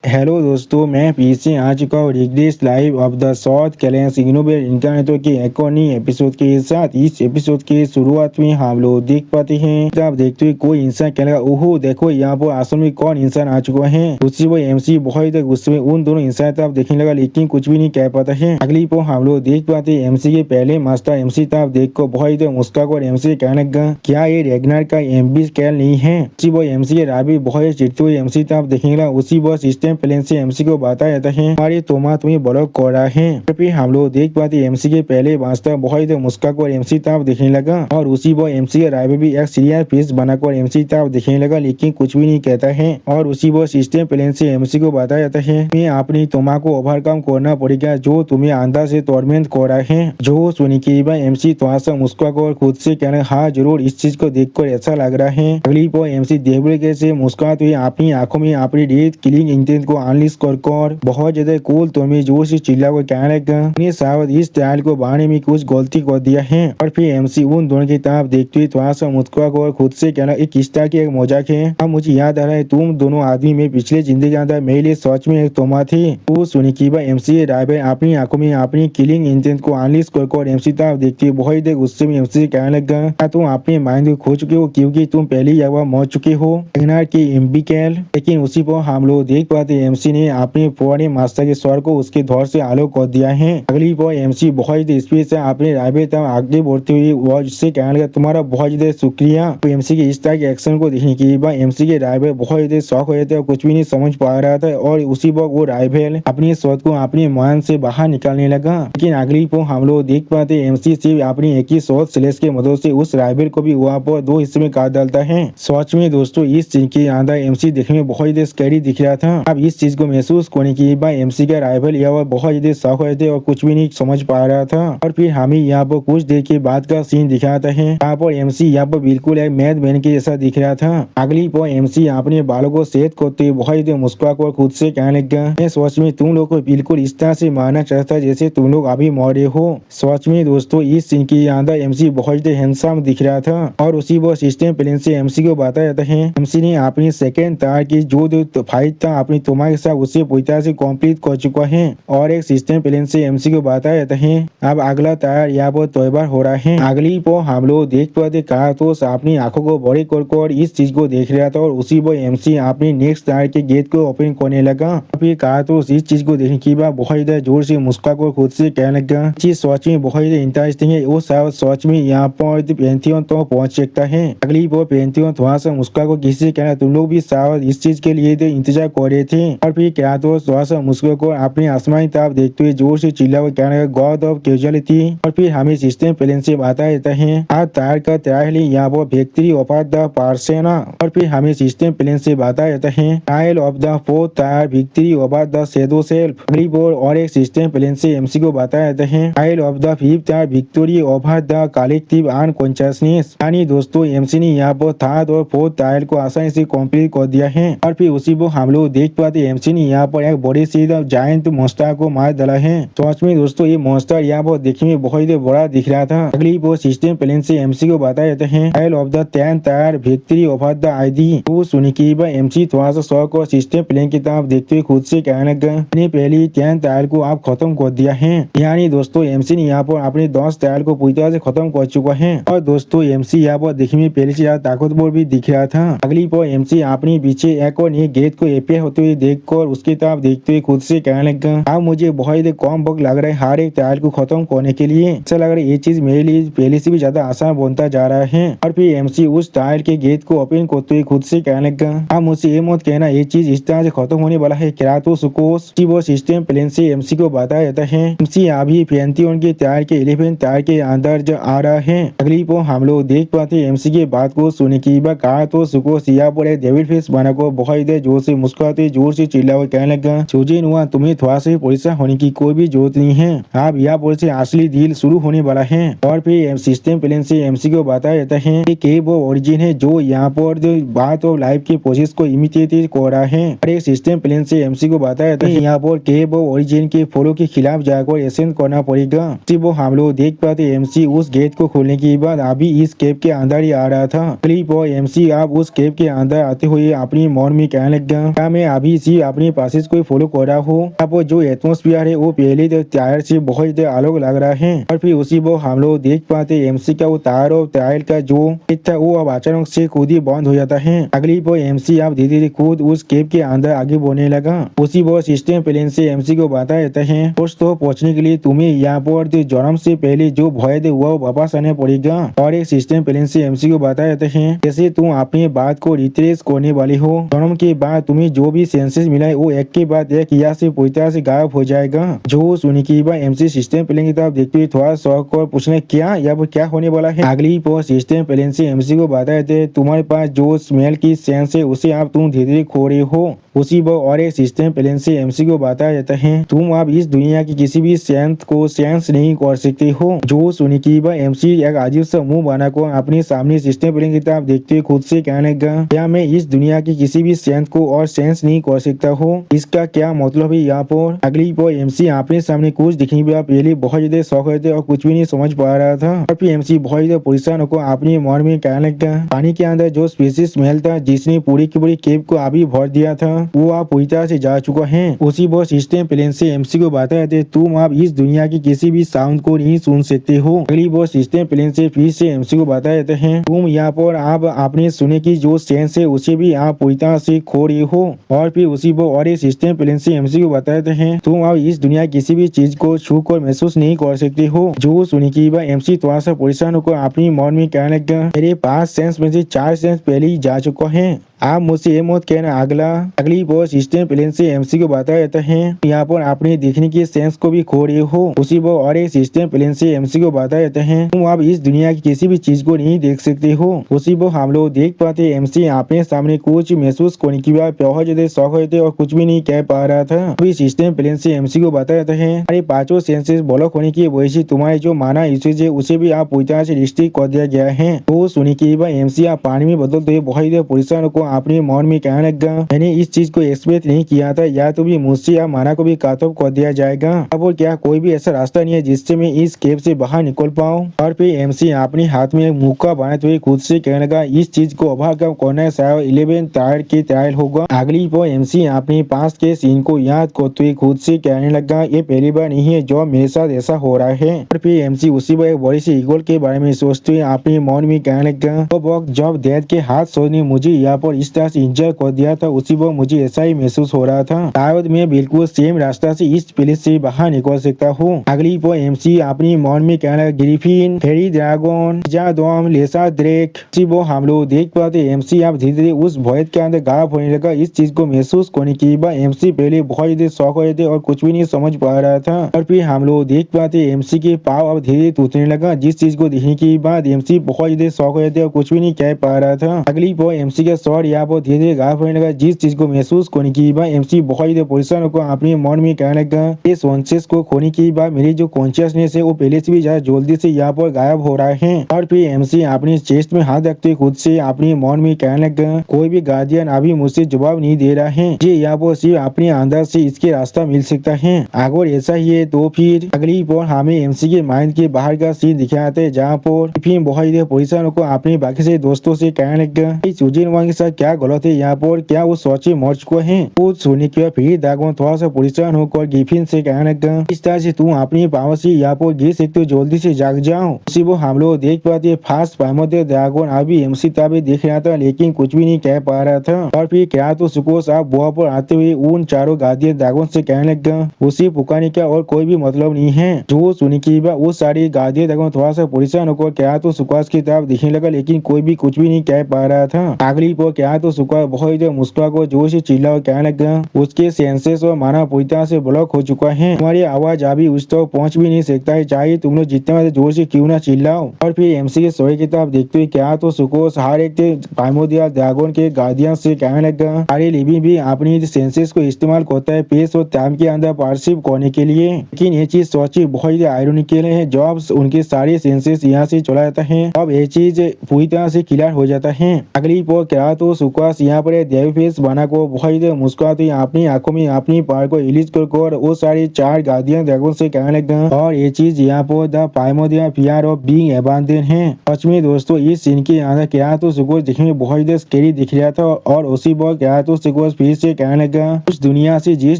Hello दोस्तों, मैं पीछे आ चुका हूँ regress live of the south कैलेंस इनोवेट इंटरनेटो के एक और नई एपिसोड के साथ। इस एपिसोड के शुरुआत में हम लोग देख पाते हैं तो आप देखते हुए कोई इंसान कहने लगा, ओहो देखो यहाँ पर आसन में कौन इंसान आ चुका है। उसी वो एमसी बहुत तक गुस्से में उन दोनों इंसान तब देखने लगा, लेकिन कुछ भी नहीं कह पाता है। अगली पो हम लोग देख पाते एमसी के पहले मास्टर एमसी तब देख को बहुत मुस्कान और एमसी कहने लगा, क्या ये रेगनार का एमबी स्केल नहीं है। उसी वो एमसी के राबी बहुत चिड़ते हुए एमसी तब देखने लगा। उसी वो सिस्टम प्लेन से एमसी को बताया जाता है, हमारे तोमा तुम्हें ब्लॉक कर रहा है। फिर हम लोग देख पाते एमसी के पहले वास्तव बहुत मुस्कान और एमसी ताप देखने लगा और उसी वो एमसी के राय भी एक सीरियस फेस बनाकर एमसी ताप देखने लगा, लेकिन कुछ भी नहीं कहता है। और उसी वो सिस्टम प्लेन से एमसी को बताया जाता है, मैं अपनी तोमा को ओवरकम करना पड़ेगा जो तुम्हें अंदर से टॉर्मेंट कर रहा है। जो सुनी की एमसी थोड़ा सा मुस्कुरा कर खुद से कहना, हाँ जरूर, इस चीज को देखकर ऐसा लग रहा है। अगली पो एमसी देवड़े से मुस्कुराते हुए अपनी आंखों में अपनी डेथ किलिंग इंटेंट को अनलिश कर बहुत ज्यादा कूल तुम्हें जोर से चिल्ला कर कहने लगा, शायद इस ट्रायल को बढ़ाने में कुछ गलती कर दिया है। और फिर एमसी उन दोनों की तरफ देखते हुए थोड़ा सा मुस्कुरा कर खुद से कहना, एक किस तरह की एक मजाक है। अब मुझे याद आ रहा है तुम दोनों आदमी में पिछले जिंदगी के अंदर मेरे लिए सच में एक तोमा थी। वो सुनी की एमसी ड्राइवर अपनी आंखों में अपनी किलिंग इंटेंट को अनलिश कर एमसी तरफ देखते हुए बहुत देर गुस्से में एमसी कहने लगा, तुम अपने माइंड को खो चुके हो क्योंकि तुम पहले ही एक बार मर चुके हो की एम्बिकेल। लेकिन उसी पर हम लोग देख पाते एमसी ने अपने पुराने मास्टर के स्वर को उसके धौर से आलोक कर दिया है। अगली बार एमसी बहुत स्पीड से अपने राइवे तक आगे बढ़ते हुए वो जिससे कहने लगा, तुम्हारा बहुत ज्यादा शुक्रिया। तो एमसी के इस तरह के एक्शन को देखने के बाद एमसी के राइवे बहुत ज्यादा शौक हो जाते और कुछ भी नहीं समझ पा रहा था। और उसी वक्त वो राइवेल अपनी शॉट को अपने मान से बाहर निकालने लगा। लेकिन अगली पर हम लोग देख पाते एमसी सिर्फ अपनी एक ही शॉट स्लेश के मदद से उस राइवेल को भी वहाँ पर दो हिस्से में काट डालता है। सच में दोस्तों इस चीज के अंदर एमसी देखने में बहुत ज्यादा स्कैरी दिख रहा था। अब इस चीज को महसूस करने के बाद एमसी का राइवल यहाँ बहुत ज्यादा शौक हुए थे और कुछ भी नहीं समझ पा रहा था। और फिर हमें यहाँ पर कुछ देर के बाद का सीन दिखाता है, यहाँ पर एमसी यहाँ पर बिल्कुल एक मैडमैन के जैसा दिख रहा था। अगली पर एमसी अपने बालों को सेट करते हुए बहुत ज्यादा मुस्कुरा कर खुद से कहने लगा, मैं सच में तुम लोग को बिल्कुल इस तरह से मारना चाहता जैसे तुम लोग अभी मरे हो। सच में दोस्तों इस सीन के अंदर एमसी बहुत ज्यादा हैंडसम दिख रहा था। और उसी वो सिस्टम प्लेन से एमसी को बताया जाता है, एमसी ने अपनी सेकेंड तार की जो फाइट था अपनी तोमा के साथ उसे पूरी तरह से कंप्लीट कर चुका है। और एक सिस्टम प्लेन से एमसी को बताया जाता है, अब अगला टायर यहाँ पर तैयार हो रहा है। अगली पर हम लोग देख पाते कार्तोस अपनी आंखों को बड़े कर इस चीज को देख रहा था और उसी पर एमसी अपनी नेक्स्ट टायर के गेट को ओपन करने लगा। फिर कार्तोस इस चीज को देखने के बाद बहुत ज्यादा जोर से मुस्कुरा कर खुद से कहने लगा, चीज सच में बहुत ज्यादा इंटरेस्टिंग है, वो शायद सच में यहाँ पर पेंथियन तो पहुंच सकता है। अगली पर पेंथियन थोड़ा सा मुस्कुरा कर किसी से कहना, तुम लोग भी शायद इस चीज के लिए इंतजार कर रहे थे। और फिर क्रातोस थोड़ा सा मुस्कुरा कर अपने आसमानी तरफ देखते हुए जोर से चिल्ला कर कहने लगा, गॉड ऑफ कैजुअलिटी। और फिर हमें सिस्टम प्लेन से बताया जाता है, आज टायर का ट्रायल यहाँ पर विक्ट्री ऑफ द पार्सेना। और फिर हमें सिस्टम प्लेन से बताया जाता है, trial of the fourth tyre victory of the shadow self. अगली बार और एक सिस्टम प्लेन से एमसी को बताया जाता है, trial of the fifth tyre victory over the collective unconsciousness. यानी दोस्तों एमसी ने यहाँ पर थर्ड और फोर्थ टायर को आसानी से कंप्लीट कर दिया है। और फिर उसी को हम लोग देख पाते एमसी ने यहाँ पर एक बड़ी सी जायंट मॉन्स्टर को मार डाला है। सच में दोस्तों ये मॉन्स्टर यहाँ पर देखने में बहुत ही बड़ा दिख रहा था। अगली वो सिस्टम प्लेन से एमसी को बताया जाता है, trial of the 10th tyre victory over the ID. वो सुनी की एमसी थोड़ा सा शौक और सिस्टम प्लेन की तरफ देखते हुए खुद से कहने लगा, मैंने पहले 10th टायर को आप खत्म कर दिया है। यानी दोस्तों एमसी ने यहाँ पर अपने 10 टायर को पूरी तरह से खत्म कर चुका है। और दोस्तों एमसी यहाँ पर देखने में पहले से ज्यादा ताकतवर भी दिख रहा था। अगली पर एमसी अपने पीछे एक और नए गेट को एपियर होते हुए देखकर उसकी तरफ देखते हुए खुद से कहने लगा, अब मुझे बहुत कम वक्त लग रहा है हर एक टायर को खत्म करने के लिए। ऐसा लग रहा है ये चीज मेरे लिए पहले से भी ज्यादा आसान बनता जा रहा है। और फिर एमसी उस टायर के गेट को ओपन करते हुए खुद से कहने लगा, अब मुझसे ये मत कहना ये चीज इस तरह से खत्म होने वाला है। क्रातोस वो सिस्टम प्लेन से एमसी को बताया जाता है, एमसी अभी पैंथियन के टायर के 11 टायर के अंदर जो आ रहा है। अगली पर हम लोग देख पाते एमसी के बात को सुने की कार्तोस यहाँ पर एक डेविड फेस बनाकर बहुत जोर से मुस्कुराते जोर से चिल्ला कर कहने लगा, सुजीन हुआ तुम्हें थोड़ा सा परेशान होने की कोई भी जरूरत नहीं है, आप यहाँ पर से असली डील शुरू होने वाला है। और फिर सिस्टम प्लेन से एमसी को बताया जाता है कि के वो ओरिजिन है जो यहाँ पर जो बात और लाइफ के प्रोसेस को इमिटेट कर रहा है। और एक सिस्टम प्लेन से एमसी को बताया जाता है, यहाँ पर के वो ओरिजिन के फॉलो के खिलाफ जाकर एक्शन करना पड़ेगा। वो हम लोग देख पाते एमसी उस गेट को खोलने के बाद अभी इस केव के अंदर ही आ रहा था। क्लिप और एमसी आप उस केव के अंदर आते हुए अपनी मन में कहने लगा, क्या मैं अभी अभी सी अपने प्रोसेस को फॉलो कर रहा हो। यहाँ पर जो एटमोस्फियर है वो पहले तो टायर से बहुत अलग लग रहा है और फिर उसी वो हम लोग देख पाते एमसी का वो टायर और टायर का जो था वो अब अचानक से खुद ही बंद हो जाता है। अगली वो एमसी अब धीरे धीरे खुद उस केव के अंदर आगे बढ़ने लगा। उसी वो सिस्टम प्लेन से एमसी को बता देता है दोस्तों पहुंचने के लिए तुम्हें यहाँ पर जन्म से पहले जो भय थे वो वापस आने पड़ेगा। और एक सिस्टम प्लेन से एमसी को बता देते हैं जैसे तुम अपनी बात को रिट्रेस करने वाले हो, जन्म के बाद तुम्हें जो भी सेंसेस मिला है वो एक के बाद एक यहाँ से पूरी तरह से गायब हो जाएगा। जो सुनी की बात एमसी सिस्टम प्लेन की तरफ देखते हुए थोड़ा शौक और पूछने क्या या वो क्या होने वाला है। अगली वो सिस्टम प्लेन से एमसी को बता देते तुम्हारे पास जो स्मेल की सेंस है उसे आप तुम धीरे धीरे खो रहे हो। उसी वो और एक सिस्टम प्लेन से एमसी को बताया जाता है तुम अब इस दुनिया की किसी भी सेंस को सेंस नहीं कर सकते हो। जो सुनी की बात एमसी एक अजीब सा मुंह बनाकर अपने सामने सिस्टम प्लेन की तरफ देखते हुए खुद से कहने लगा क्या मैं इस दुनिया की किसी भी सेंस को और सेंस नहीं कर सकता हूँ, इसका क्या मतलब है यहाँ पर। अगली वो एमसी अपने सामने कुछ दिखने पर पहले बहुत ज्यादा शौक हुए थे और कुछ भी नहीं समझ पा रहा था और फिर एमसी बहुत ज्यादा परेशान होकर अपने मन में कहने लगा पानी के अंदर जो स्पेसिस स्मेल था जिसने पूरी की पूरी केव को अभी भर दिया था वो आप पूरी तरह से जा चुका है। उसी वो सिस्टम प्लेन से एमसी को बताया थे तुम अब इस दुनिया की किसी भी साउंड को नहीं सुन सकते हो। अगली वो सिस्टम प्लेन से फिर से एमसी को बताया जाता है तुम यहाँ पर आप अपने सुने की जो सेंस है उसे भी आप पूरी तरह से खो रही हो। और फिर उसी वो और एक सिस्टम प्लेन से एमसी को बताया जाता है तुम अब इस दुनिया किसी भी चीज को छू कर महसूस नहीं कर सकते हो। जो सुनी की बात एमसी थोड़ा सा परेशान होकर अपनी मन में कहने लगा मेरे पास सेंस में से 4 सेंस पहले ही जा चुका है, आप मुझसे ये मत कहना अगला। अगली वो सिस्टम प्लेन से एमसी को बताया जाता है यहाँ पर अपने देखने की सेंस को भी खो रहे हो। उसी वो और एक सिस्टम प्लेन से एमसी को बताया जाता है तुम अब इस दुनिया की किसी भी चीज को नहीं देख सकते हो। उसी वो हम लोग देख पाते एमसी अपने सामने कुछ महसूस करने की बात बहुत ज्यादा शौक हुए थे और कुछ भी नहीं कह पा रहा था। अभी सिस्टम प्लेन से एमसी को बताया जाता है हमारे 5 सेंसेस ब्लॉक होने की वजह से तुम्हारे जो माना इश्यूज है उसे भी आप पूरी तरह से रिस्ट्रिक्ट कर दिया गया है। तो सुनी की बात एमसी आप पानी में बदलते हुए बहुत ज्यादा परेशान को अपने मन में कहने लगा मैंने इस चीज को एक्सपेक्ट नहीं किया था, या तो भी मुझसे या माना को भी कातब कर दिया जाएगा। अब और क्या कोई भी ऐसा रास्ता नहीं है जिससे मैं इस केव से बाहर निकल पाऊँ। और फिर एमसी अपने हाथ में एक मुक्का बनाते हुए खुद से कहने लगा इस चीज को ओवरकम करना शायद 11 टायर के टायर होगा। अगली वो एमसी अपने पास के सीन को याद करते हुए खुद से कहने लगा ये पहली बार नहीं है जो मेरे साथ ऐसा हो रहा है। और फिर एमसी उसी वो एक बड़ी सी ईगल के बारे में सोचते हुए अपने मन में कहने लगा तो वक्त जब डैड के हाथ सोने मुझे यहाँ पर इस तरह से इंजॉय कर दिया था उसी वो मुझे ऐसा ही महसूस हो रहा था, शायद मैं बिल्कुल सेम रास्ता से इस प्लेस से बाहर निकल सकता हूँ। अगली वो एमसी अपनी मन में कहने लगा ग्रिफिन फेरी ड्रैगन जादोम लेसा ड्रेक। वो हम लोग देख पाते एमसी अब धीरे धीरे उस भय के अंदर गायब होने लगा। इस चीज को महसूस करने के बाद एमसी पहले बहुत ज्यादा शौक हुए थे और कुछ भी नहीं समझ पा रहा था। और फिर हम लोग देख पाते एमसी के पाव अब धीरे धीरे टूटने लगा। जिस चीज को देखने के बाद एमसी बहुत ज्यादा शौक हुए थे और कुछ भी नहीं कह पा रहा था। अगली वो एमसी का शॉट यहाँ पर धीरे धीरे गायब होने लगा। जिस चीज को महसूस करने के बाद एमसी बहुत ज्यादा परेशान होकर अपने मन में कहने लगा इस कॉन्शियस को खोने के बाद मेरी जो कॉन्शियसनेस है वो पहले से भी ज्यादा जल्दी से यहाँ पर गायब हो रहा है। और फिर एमसी अपने चेस्ट में हाथ रखते खुद से अपने मन में कहने लगा कोई भी गार्डियन अभी मुझसे जवाब नहीं दे रहा है, ये यहाँ पर सिर्फ अपने अंदर से इसके रास्ता मिल सकता है। अगर ऐसा ही है तो फिर अगली बार हमें एमसी के माइंड के बाहर का सीन दिखाते हैं जहाँ पर फिर बहुत ज्यादा परेशान होकर अपने बाकी से दोस्तों से कहने लगा सुजीन वांग के साथ क्या गलत है यहाँ पर, क्या वो सोचे मर चुके हैं। वो सुनने के बाद फिर दागोन थोड़ा सा परेशान होकर गिफिन से कहने लगा इस तरह से तुम अपनी पावर से यहाँ पर गिर सकते हो, जल्दी से जाग जाओ। उसी वो हम लोग देख पाते फास्ट पाइमोते ड्रैगन अभी एमसी ताबे देख रहा था लेकिन कुछ भी नहीं कह पा रहा था। और फिर क्या तो सुकोस आप बुआ पर आते हुए उन चारों गार्डियन ड्रैगन से कहने लगा उसे पुकारने का और कोई भी मतलब नहीं है। जो सुनी की बात वो सारी गार्डियन ड्रैगन थोड़ा सा परेशान होकर क्या तो सुकोस की तरफ दिखने लगा लेकिन कोई भी कुछ भी नहीं कह पा रहा था। अगली को क्या तो सुकोस बहुत मुस्कुरा को जोर से चिल्ला और कहने लगा उसके सेंसेस और मानव पूरी तरह से ब्लॉक हो चुका है, तुम्हारी आवाज अभी उस तक पहुंच भी नहीं सकता है, चाहे तुम लोग जितना जोर से क्यों ना चिल्लाओ। और फिर एमसी के सोए की तरफ देखते हुए क्या तो सुकोस हर एक प्राइमोर्डियल ड्रैगन के गार्डियन से कहने लगा अरे लिविंग भी अपनी सेंसेस को इस्तेमाल करता है पेस और टाइम के अंदर परसीव करने के लिए, लेकिन ये चीज सोची बहुत ही आयरॉनिकल है। जब उनके सारे सेंसेस यहाँ से चला जाता है अब ये चीज पूरी तरह से क्लियर हो जाता है। अगली वो क्या तो सुकाश यहाँ पर देवी फेस बना को बहुत ही मुस्कुराती अपनी आंखों में अपनी पार को रिलीज कर वो सारी 4 गार्डियन ड्रैगन से कहने लगा और ये चीज यहाँ पर the primordial fear of being abandon है। सच में दोस्तों इस सीन के अंदर क्या तो सुकोश दिखने में बहुत ही स्कैरी दिख रहा था और उसी वक्त क्या तो सुकोश फिर से कहने लगा उस दुनिया से जिस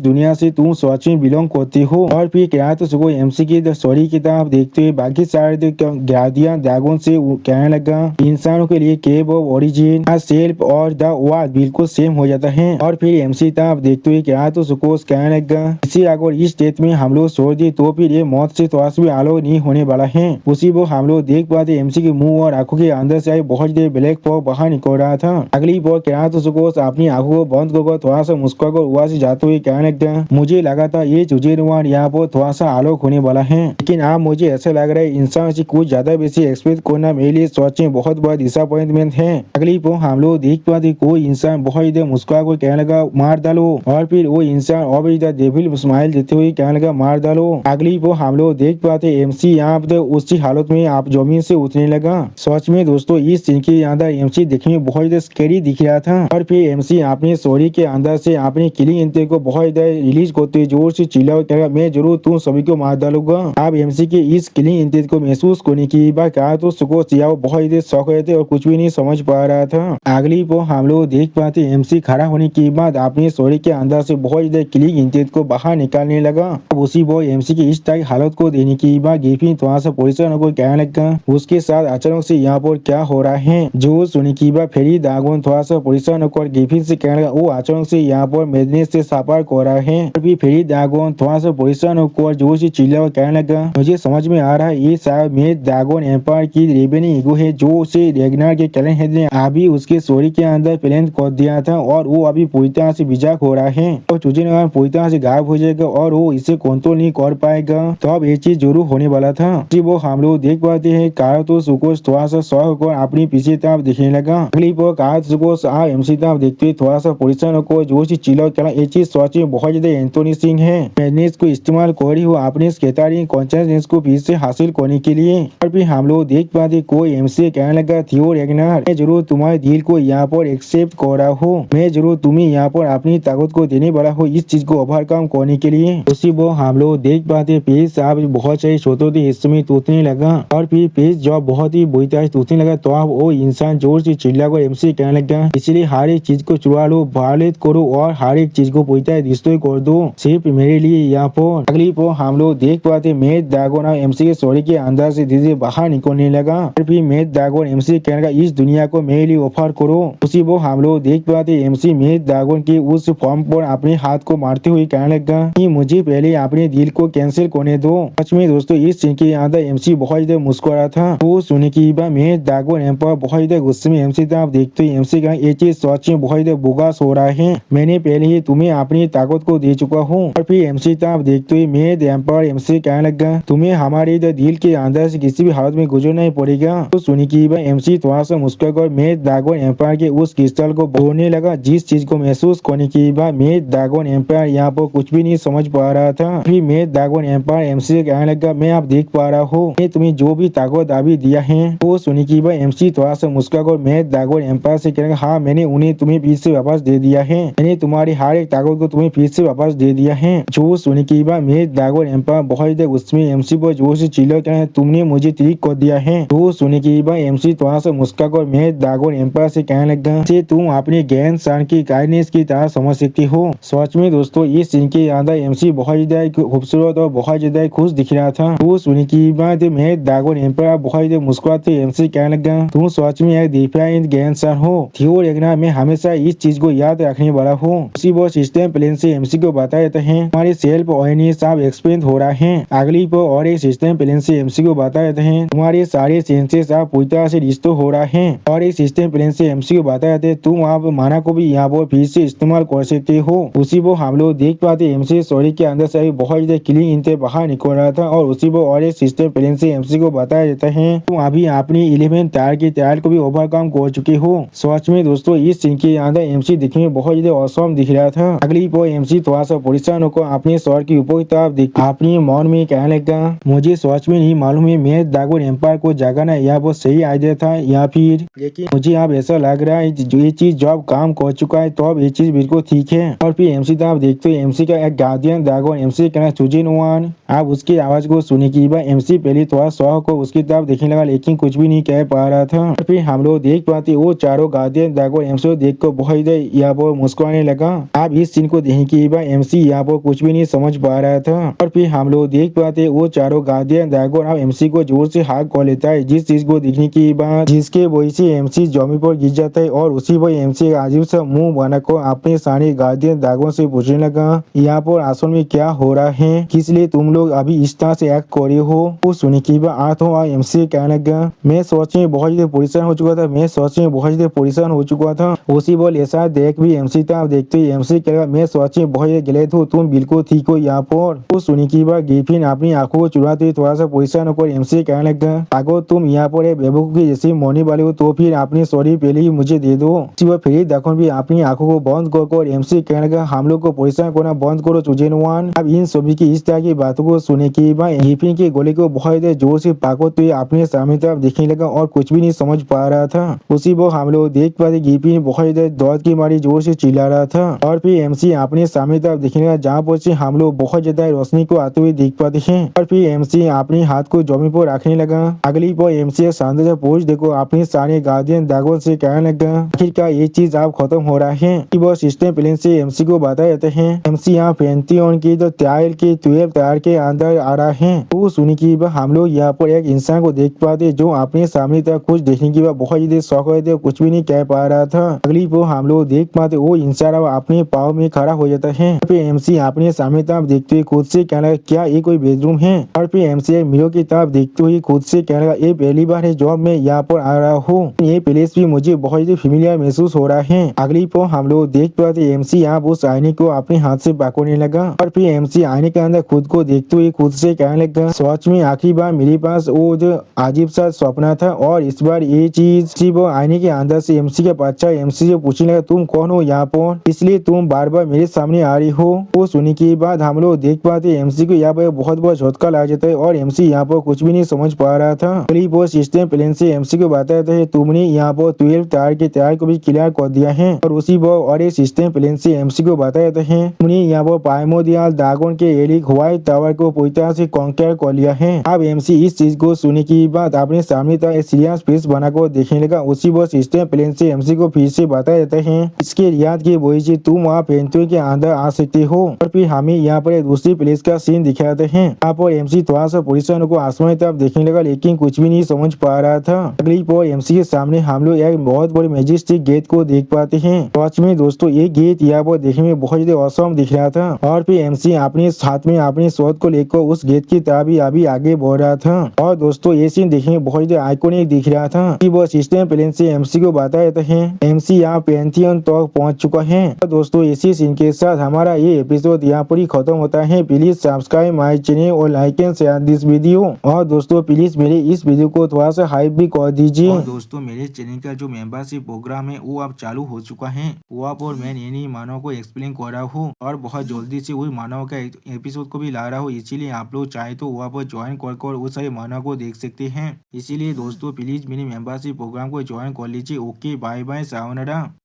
दुनिया से तुम सच में बिलोंग करती हो। और फिर क्या तो सुकोश एमसी की स्टोरी किताब देखते हुए बाकी सारे गार्डियन ड्रैगन से कहने लगा इंसानों के लिए केव ऑफ ओरिजिन सेल्फ और द वर्ल्ड बिल्कुल सेम हो जाता है। और फिर एमसी किताब देखते हुए क्या तो सुकोश कहने लगा इसी अगर इस डेट में हम लोग छोड़ दिए तो फिर ये मौत से थोड़ा सा भी आलोक नहीं होने वाला है। उसी वो हम लोग देख पाते एमसी के मुंह और आंखों के अंदर से बहुत देर ब्लैक फॉग बाहर निकल रहा था। अगली बार क्या तो सुकोश अपनी आंखों को बंद कर थोड़ा सा मुस्कुरा कर वहां से जाते हुए कहने लगा मुझे लगा था ये चुजेरवान यहाँ पर थोड़ा सा आलोक होने वाला है लेकिन अब मुझे ऐसा लग रहा है इंसान से कुछ ज्यादा बेसी एक्सपेक्ट करना मेरे लिए सच में बहुत बड़ा डिसअपॉइंटमेंट है। अगली बार हम लोग देख पाते कोई इंसान बहुत इधर मुस्कुरा कर कहने लगा मार डालो और फिर वो इंसान और इधर डेविल स्माइल देते हुए कहने लगा मार डालो। अगली बार हम लोग देख पाते एमसी यहाँ पर उसी हालत में आप जमीन से उतरने लगा। सच में दोस्तों इस सीन के अंदर एमसी देखने में बहुत ही स्कैरी दिख रहा था और फिर एमसी अपने स्टोरी के अंदर से अपने किलिंग इंटेंट को बहुत इधर रिलीज करते जोर से चिल्ला कर मैं जरूर तुम सभी को मार डालूंगा। आप एमसी के इस किलिंग इंटेंट को महसूस करने की बात कहा तो सुकोश बहुत ही शौक रहे थे और कुछ भी नहीं समझ पा रहा था। अगली बार हम लोग देख पाते एमसी खड़ा होने के बाद अपने स्टोरी के अंदर से बहुत इधर किलिंग इंटेंट को बाहर निकालने लगा। उसी बार एमसी की इस टाइप हालत को देने की बाद गिफिन थोड़ा सा पोजिशन को कहने लगा उसके साथ अचानक से यहाँ पर क्या हो रहा है। जो सुनी की बात फेरी दागोन थोड़ा सा पोजिशन होकर गिफिन से कहने लगा वो अचानक से यहाँ पर मेजनेस से सफर कर रहा है। अभी फेरी दागोन थोड़ा सा पोजिशन होकर जोर से चिल्ला और कहने लगा मुझे समझ में आ रहा है ये शायद मेज दागोन एम्पायर की रेबेनी ईगो है जो उसे रेगनार के कैलेंड हेड ने अभी उसके स्टोरी के अंदर प्लान कर दिया था और वो अभी पूरी तरह से बिजाक हो रहा है और चुजेरवान पूरी तरह से गायब हो जाएगा और वो इसे कंट्रोल नहीं कर पाएगा। तो अब ये चीज जरूर होने वाला था। वो हम लोग देख पाते हैं कार तो सुकोश थोड़ा सा शौक होकर अपनी पीछे तरफ दिखने लगा। अगली बार कार सुकोश एमसी तरफ देखते हुए थोड़ा सा पोजिशन को जोर से चिल्ला कहना ये चीज सच में बहुत ज्यादा एंथोनी सिंह है मैडनेस को इस्तेमाल करी हो अपने स्केटारिंग कॉन्शियसनेस को फिर से हासिल करने के लिए। और फिर हम लोग देख पाते कोई एमसी कहने लगा थियो रेगनार मैं जरूर तुम्हारे दिल को यहाँ पर एक्सेप्ट कर रहा हूँ मैं जरूर तुम्हें यहाँ पर अपनी ताकत को देने वाला हूँ इस चीज को ओवरकम करने के लिए। उसी वो हम लोग देख पाते पेज साहब बहुत सारे छोटे हिस्सों में टूटने लगा और फिर पेज जब बहुत ही बुरी तरह टूटने लगा तो अब वो इंसान जोर से चिल्ला कर एमसी कहने लगा इसलिए हर एक चीज को चुरा लो वायलेट करो और हर एक चीज को पूरी तरह डिस्ट्रॉय कर दो सिर्फ मेरे लिए यहाँ पर। अगली पर हम लोग देख पाते मेज दागोन एमसी के स्टोरी के अंदर से धीरे बाहर निकलने लगा और फिर मेज दागोन एमसी कहने लगा इस दुनिया को मेरे लिए ऑफर करो। उसी वो हम लोग देख पाते एमसी मेज दागोन की उस फॉर्म पर अपने हाथ को मारते हुए कहने लगा कि मुझे पहले अपने दिल को कैंसिल करने दो। सच में दोस्तों इस सीन के अंदर एमसी बहुत ज्यादा मुस्कुरा था। वो सुनने की बात मेज दागोन एम्पायर बहुत ज्यादा गुस्से में एमसी तरफ देखते ही एमसी कहा ये चीज सच में बहुत ज्यादा बोगस हो रहा है मैंने पहले ही तुम्हें अपनी ताकत को दे चुका हूँ। और फिर एमसी तरफ देखते हुए मेज एम्पायर एमसी कहने लगा तुम्हें हमारे दिल के अंदर से किसी भी हालत में गुजरना ही पड़ेगा। तो सुनी की बात एमसी थोड़ा सा मुस्कुरा कर मेज दागोन एम्पायर के उस क्रिस्टल को बोलने लगा जिस चीज को महसूस करने की बाद मेज दागोन एम्पायर यहाँ पर कुछ भी नहीं समझ पा रहा था। फिर मेज दागोन एम्पायर एमसी से कहने लगा मैं आप देख पा रहा हूँ मैं तुम्हें जो भी ताकत अभी दिया है। तो सुनी की बात एमसी थोड़ा सा मुस्कुरा कर मेज दागोन एम्पायर से कहने लगा हाँ मैंने उन्हें तुम्हें फिर से वापस दे दिया है मैंने तुम्हारी हर एक ताकत को तुम्हें फिर से वापस दे दिया है। जो सुनी की बात मेज दागोन एम्पायर बहुत देर उसमें एमसी पर जोर से चिल्ला कहना तुमने मुझे ठीक कर दिया है। तो सुनी की बात एमसी थोड़ा सा मुस्कुरा कर मेज दागोन एम्पायर से कहने लगा से तुम अपने ज्ञान शान की काइंडनेस की तरह समझ सकती हो। सच में दोस्तों इस सीन के अंदर एमसी बहुत ज्यादा खूबसूरत और बहुत ज्यादा खुश दिख रहा था। तो सुनी की बात मेज दागोन एम्पायर बहुत ज्यादा मुस्कुराते एमसी कहने लगा तुम सच में एक डिफाइंड ज्ञान शान हो थियो रेगनार मैं हमेशा इस चीज को याद रखने वाला हूँ। उसी वो सिस्टम प्लेन से एमसी को बता देते हैं हमारे सेल्फ अवेयरनेस सब एक्सपेंड हो रहा है। अगली पर और एक सिस्टम प्लेन से एमसी को बता देते हैं तुम्हारे सारे सेंसेस आप पूरी तरह से रिस्टोर हो रहा है। और एक सिस्टम प्लेन से एमसी को बता देते तुम आप माना को भी यहाँ पर फिर से इस्तेमाल कर सकते हो। उसी वो हम लोग देख पाते एमसी स्टोरी के अंदर से बहुत ज्यादा क्लीन इंटे बाहर निकल रहा था। और उसी वो और एक सिस्टम प्लेन से एमसी को बताया जाता है तुम अभी अपनी 11 टायर की टायर को भी ओवरकम कर चुके हो। सच में दोस्तों इस सीन के अंदर एमसी दिखने में बहुत ज्यादा औसम दिख रहा था। अगली पर एमसी थोड़ा सा परेशान होकर अपने शहर की ऊपर की तरफ देख अपनी मन में कहने लगा मुझे सच में नहीं मालूम है मेज दागोन एम्पायर को जगाना यह बहुत सही आइडिया था या फिर लेकिन मुझे अब ऐसा लग रहा है जो ये चीज जब काम कर चुका है तो अब ये चीज बिल्कुल ठीक है। और फिर एमसी तो आप देखते हो एमसी का एक गार्डियन ड्रैगन एमसी कहना चूजिन वन। आप उसकी आवाज को सुने की बार एमसी पहले थोड़ा शौक को उसकी तरफ देखने लगा लेकिन कुछ भी नहीं कह पा रहा था। और फिर हम लोग देख पाते वो चारों गार्डियन ड्रैगन एमसी को देख कर बहुत यहाँ पर मुस्कुराने लगा। आप इस सीन को देखने की बार एमसी यहाँ पर कुछ भी नहीं समझ पा रहा था। और फिर हम लोग देख पाते वो चारों गार्डियन ड्रैगन अब एमसी को जोर से हाथ कर लेता है जिस चीज को देखने की बात जिसके वजह से एमसी जमीन पर गिर जाता है और उसी पर एमसी अजीब सा मुंह बनाकर अपने सारे गार्डियन ड्रैगन से पूछने लगा यहाँ पर आसन में क्या हो रहा है, किस लिए तुम लोग अभी इस तरह से एक्ट कर रहे हो। वो सुनी की बात आठ हो एमसी कहने लगा मैं सोच में बहुत ज्यादा परेशान हो चुका था, मैं सोच में बहुत ज्यादा परेशान हो चुका था। उसी बोल ऐसा देख भी एमसी था देखते ही एमसी कहेगा मैं सोच में बहुत ज्यादा गलत हूँ, तुम बिल्कुल ठीक हो यहाँ पर। वो सुनी की बात गिफिन अपनी आंखों को चुराते हुए थोड़ा सा परेशान होकर एमसी कहने लगा अगर तुम यहाँ पर बेवकूफ की जैसे मोने वाले हो तो फिर अपनी सॉरी पहले ही मुझे दे दो। फिर देखो भी अपनी आंखों को बंद कर एमसी कहने लगा हम लोग को परेशान करना बंद करो चुजेन वन। अब इन सभी की इस तरह की बातों को सुने की गिफिन के गोले को बहुत जोर से पाको हुए अपने सामने तरफ देखने लगा और कुछ भी नहीं समझ पा रहा था। उसी वो हम लोग देख पाते गिफिन बहुत दौड़ की मारी जोर से चिल्ला रहा था। और फिर एमसी अपने सामने तरफ देखने लगा जहाँ पर से हम लोग बहुत ज्यादा रोशनी को आते हुए देख पाते हैं। और फिर एमसी अपने हाथ को जमीन पर रखने लगा। अगली पर एमसी शानदार से पूछ देखो अपने सारे गार्डियन ड्रैगन से कहने लगा आखिरकार ये चीज अब खत्म हो रहा है कि वो सिस्टम प्लेन से एमसी को बता जाते हैं एमसी यहाँ पेंटियन की तो त्याल के 12 तार के अंदर आ रहा है। तो सुनी की हम लोग यहाँ पर एक इंसान को देख पाते जो अपने सामने तक कुछ देखने की बहुत ज्यादा शौक हुए थे, कुछ भी नहीं कह पा रहा था। अगली वो हम लोग देख पाते वो इंसान अपने पाँव में खड़ा हो जाता है। फिर एमसी अपने सामने तरफ देखते हुए खुद से कहने लगा क्या ये कोई बेडरूम है। और फिर एमसी मिरो की तरफ देखते हुए खुद से कहने लगा ये पहली बार है जब मैं यहाँ पर आ रहा हूँ, ये प्लेस भी मुझे बहुत ही फेमिलियर महसूस हो रहा है। अगली पर हम लोग देख पाते एमसी यहाँ उस आईने को अपने हाथ से पकड़ने लगा। और फिर एमसी आईने के अंदर खुद को देखते हुए खुद से कहने लगा सच में आखिरी बार मेरे पास वो जो अजीब सा सपना था और इस बार ये चीज वो आईने के अंदर से एमसी का बच्चा एमसी से पूछने लगा तुम कौन हो यहाँ पर, इसलिए तुम बार बार मेरे सामने आ रही हो। वो सुनने के बाद हम लोग देख पाते एमसी को यहाँ पर बहुत बहुत झटका लग जाता है और एमसी यहाँ पर कुछ भी नहीं समझ पा रहा था। वो सिस्टम प्लेन से एमसी को बताता है तुमने यहाँ पर 12 तार के तार को भी क्लियर कर दिया है। और उसी वो और ये सिस्टम प्लेन से एमसी को बताया जाता है तुमने यहाँ पर प्राइमोर्डियल ड्रैगन के एलिक व्हाइट टावर को पूरी तरह से कॉन्कर कर लिया है। अब एमसी इस चीज को सुनने की बाद अपने सामने तक एक सीरियस फेस बनाकर देखने लगा। उसी वो सिस्टम प्लेन से एमसी को फिर से बताया जाता है इसके याद की वजह से तुम वहाँ पेंटो के अंदर आ सकते हो। और फिर हमें यहाँ पर एक दूसरी प्लेस का सीन दिखाते हैं। यहाँ पर एमसी थोड़ा सा परेशान को आसमान तरफ देखने लगा लेकिन कुछ भी नहीं समझ पा रहा था। अगली पर एमसी के सामने हम लोग एक बहुत बड़ी मैजेस्टिक गेट को देख पाते हैं। सच में दोस्तों ये गेट यहाँ पर देखने में बहुत ज्यादा औसम दिख रहा था। और फिर एमसी अपने हाथ में अपने शॉट को लेकर उस गेट की तरफ ही अभी आगे बढ़ रहा था। और दोस्तों ये सीन देखने में बहुत ज्यादा आइकॉनिक दिख रहा था कि वो सिस्टम प्लेन से एमसी को बताया जाता है एमसी यहाँ पेंथियन तक पहुंच चुका है। तो दोस्तों इसी सीन के साथ हमारा ये एपिसोड यहाँ पर ही खत्म होता है। प्लीज सब्सक्राइब माय चैनल और like and share this video. और दोस्तों प्लीज मेरे इस वीडियो को थोड़ा सा हाइप भी कर दीजिए। और दोस्तों मेरे चैनल का जो मेंबरशिप प्रोग्राम है वो अब चालू हो चुका है। वो आप और मैं नई मानव को एक्सप्लेन कर रहा हूँ और बहुत जल्दी से वही मानव का एपिसोड को भी ला रहा हूँ, इसीलिए आप लोग चाहे तो वहाँ पर ज्वाइन कर उस सारे मानव को देख सकते हैं। इसीलिए दोस्तों प्लीज मेरे मेंबरशिप प्रोग्राम को ज्वाइन कर लीजिए। Okay bye bye sayonara.